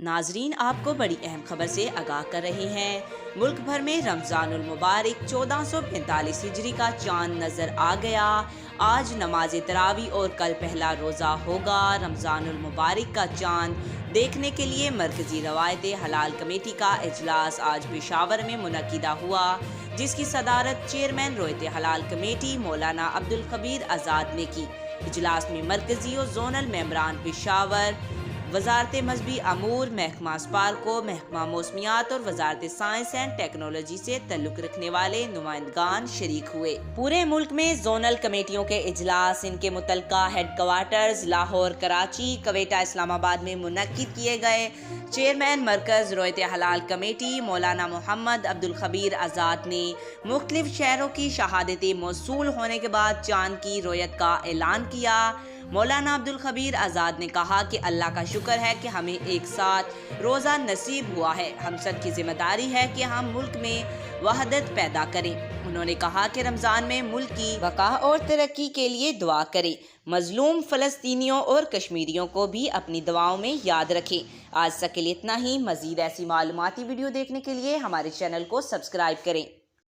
ناظرین، آپ کو بڑی اہم خبر سے آگاہ کر رہے ہیں۔ ملک بھر میں رمضان المبارک 1445 ہجری کا چاند نظر آ گیا۔ آج نماز تراویح اور کل پہلا روزہ ہوگا۔ رمضان المبارک کا چاند دیکھنے کے لیے مرکزی روایت حلال کمیٹی کا اجلاس آج پشاور میں منعقدہ ہوا، جس کی صدارت چیئرمین روایت حلال کمیٹی مولانا عبدالخبیر آزاد نے کی۔ اجلاس میں مرکزی و زونل ممبران پشاور، وزارت مذہبی امور، محکمہ اسپارکو، محکمہ موسمیات اور وزارت سائنس اینڈ ٹیکنالوجی سے تعلق رکھنے والے نمائندگان شریک ہوئے۔ پورے ملک میں زونل کمیٹیوں کے اجلاس ان کے متعلقہ ہیڈ کوارٹرز لاہور، کراچی، کوئٹہ، اسلام آباد میں منعقد کیے گئے۔ چیئرمین مرکز روایت حلال کمیٹی مولانا محمد عبدالخبیر آزاد نے مختلف شہروں کی شہادتیں موصول ہونے کے بعد چاند کی رؤیت کا اعلان کیا۔ مولانا عبدالخبیر آزاد نے کہا کہ اللہ کا شکر ہے کہ ہمیں ایک ساتھ روزہ نصیب ہوا ہے۔ ہم سب کی ذمہ داری ہے کہ ہم ملک میں وحدت پیدا کریں۔ انہوں نے کہا کہ رمضان میں ملک کی بقا اور ترقی کے لیے دعا کریں۔ مظلوم فلسطینیوں اور کشمیریوں کو بھی اپنی دعاؤں میں یاد رکھیں۔ آج تک کے لیے اتنا ہی۔ مزید ایسی معلوماتی ویڈیو دیکھنے کے لیے ہمارے چینل کو سبسکرائب کریں۔